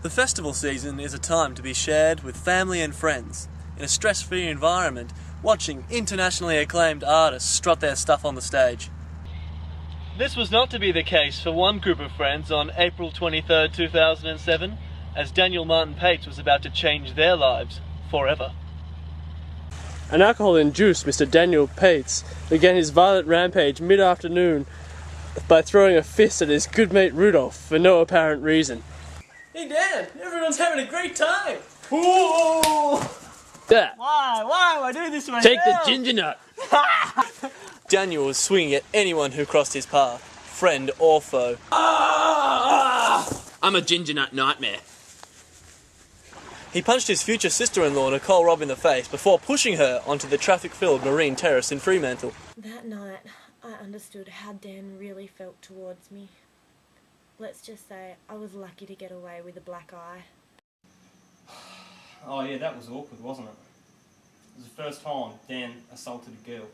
The festival season is a time to be shared with family and friends, in a stress-free environment, watching internationally acclaimed artists strut their stuff on the stage. This was not to be the case for one group of friends on April 23rd, 2007, as Daniel Martin Pates was about to change their lives forever. An alcohol-induced Mr. Daniel Pates began his violent rampage mid-afternoon by throwing a fist at his good mate Rudolph for no apparent reason. Hey Dad, everyone's having a great time! Ooh! Yeah. Why am I doing this to myself? Take the ginger nut! Daniel was swinging at anyone who crossed his path, friend or foe. I'm a ginger nut nightmare. He punched his future sister-in-law Nicole Robb in the face before pushing her onto the traffic-filled Marine Terrace in Fremantle. That night, I understood how Dan really felt towards me. Let's just say I was lucky to get away with a black eye. Oh yeah, that was awkward, wasn't it? It was the first time Dan assaulted a girl.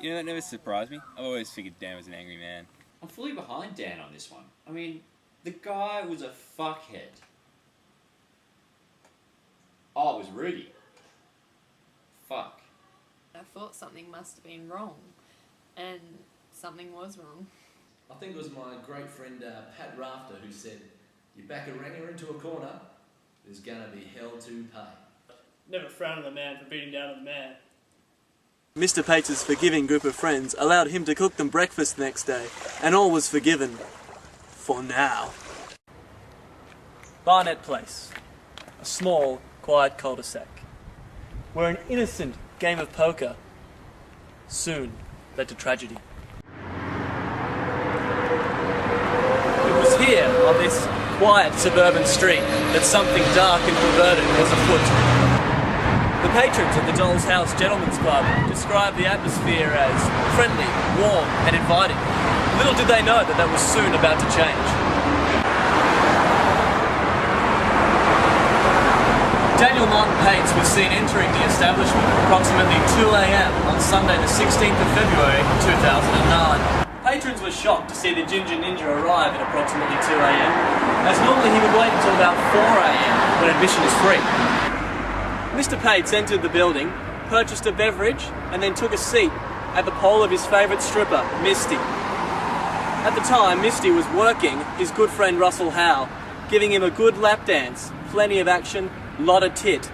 You know, that never surprised me. I've always figured Dan was an angry man. I'm fully behind Dan on this one. I mean, the guy was a fuckhead. Oh, it was Rudy. Fuck. I thought something must have been wrong, and something was wrong. I think it was my great friend Pat Rafter who said, "You back a ringer into a corner, there's gonna be hell to pay." Never frown on the man for beating down on the man. Mr. Pates' forgiving group of friends allowed him to cook them breakfast the next day, and all was forgiven. For now. Barnett Place. A small, quiet cul-de-sac, where an innocent game of poker soon led to tragedy. It was here, on this quiet suburban street, that something dark and perverted was afoot. The patrons of the Doll's House Gentlemen's Club described the atmosphere as friendly, warm and inviting. Little did they know that that was soon about to change. Daniel Martin Pates was seen entering the establishment at approximately 2 a.m. on Sunday the 16th of February 2009. Patrons were shocked to see the Ginger Ninja arrive at approximately 2 a.m. as normally he would wait until about 4 a.m. when admission is free. Mr. Pates entered the building, purchased a beverage and then took a seat at the pole of his favourite stripper, Misty. At the time, Misty was working his good friend Russell Howe, giving him a good lap dance, plenty of action, lot of tit.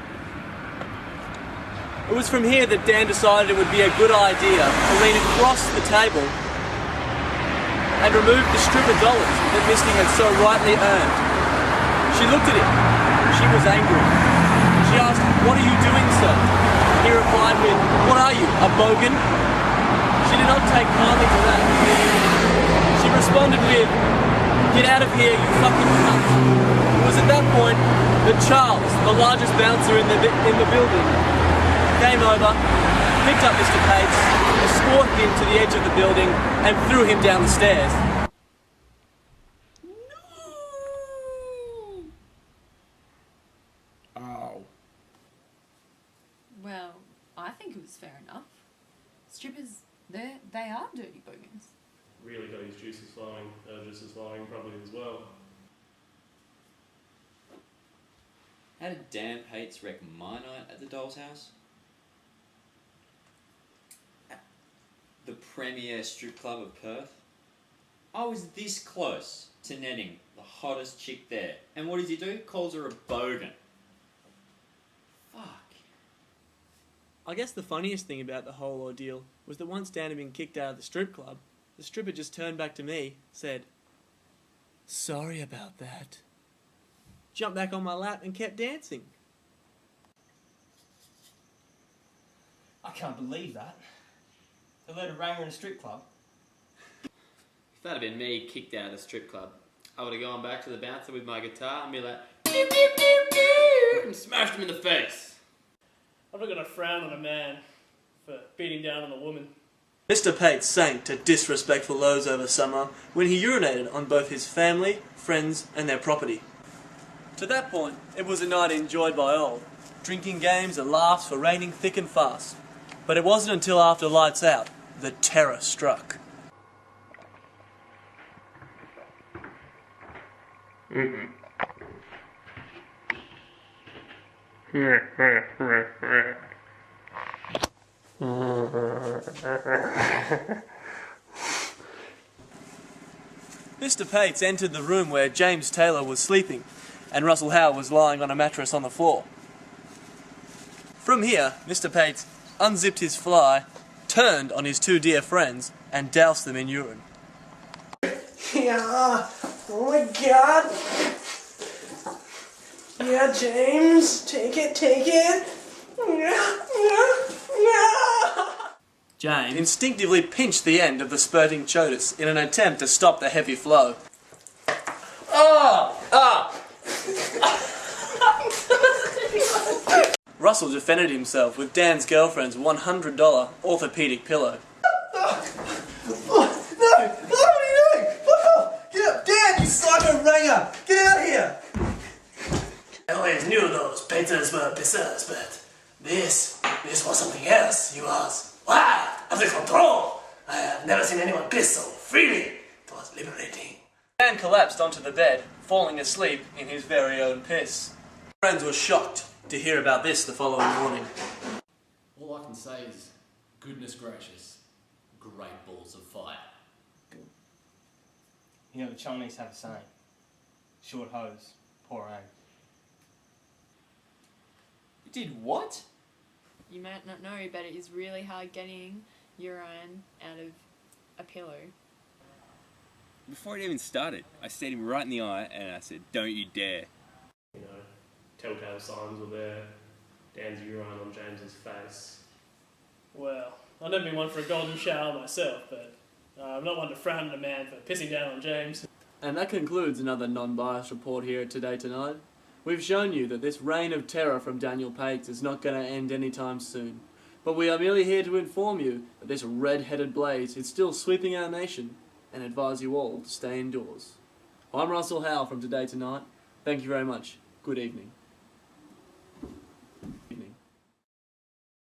It was from here that Dan decided it would be a good idea to lean across the table and remove the strip of dollars that Misty had so rightly earned. She looked at him. She was angry. She asked, "What are you doing, sir?" He replied with, "What are you, a bogan?" She did not take kindly to that. She responded with, "Get out of here, you fucking cunt." It was at that point that Charles, the largest bouncer in the building, came over, picked up Mr. Pates, escorted him to the edge of the building, and threw him down the stairs. Oh. Well, I think it was fair enough. Strippers, they are dirty bogans. Really got his juices flowing, juices flowing probably as well. How did Dan Pates wreck my night at the Doll's House? At the premier strip club of Perth? I was this close to netting the hottest chick there. And what does he do? Calls her a bogan. Fuck. I guess the funniest thing about the whole ordeal was that once Dan had been kicked out of the strip club, the stripper just turned back to me, said, "Sorry about that," jumped back on my lap and kept dancing. I can't believe that. They let a ranger in a strip club. If that had been me kicked out of the strip club, I would have gone back to the bouncer with my guitar and be like, "Beep, beep, beep, beep," and smashed him in the face. I'm not gonna frown on a man for beating down on a woman. Mr. Pates sank to disrespectful lows over summer when he urinated on both his family, friends and their property. To that point, it was a night enjoyed by all, drinking games and laughs were raining thick and fast. But it wasn't until after lights out that terror struck. Mr. Pates entered the room where James Taylor was sleeping, and Russell Howe was lying on a mattress on the floor. From here, Mr. Pates unzipped his fly, turned on his two dear friends, and doused them in urine. Yeah, oh my god. Yeah, James, take it. James instinctively pinched the end of the spurting chotus in an attempt to stop the heavy flow. Russell defended himself with Dan's girlfriend's $100 orthopedic pillow. No! What are you doing? Get up! Dan, you psycho ranger! Get out of here! I always knew those painters were pizzas, but this was something else. You was wild, under control. I have never seen anyone piss so freely. It was liberating. Dan collapsed onto the bed, falling asleep in his very own piss. Friends were shocked to hear about this the following morning. All I can say is, goodness gracious, great balls of fire. You know, the Chinese have a saying, short hose, poor aim. You did what? You might not know, but it is really hard getting urine out of a pillow. Before it even started, I stared him right in the eye and I said, "Don't you dare." You know, telltale signs were there. Dan's urine on James's face. Well, I've never been one for a golden shower myself, but I'm not one to frown at a man for pissing down on James. And that concludes another non-biased report here at Today Tonight. We've shown you that this reign of terror from Daniel Pates is not going to end anytime soon. But we are merely here to inform you that this red-headed blaze is still sweeping our nation and advise you all to stay indoors. I'm Russell Howe from Today Tonight. Thank you very much. Good evening.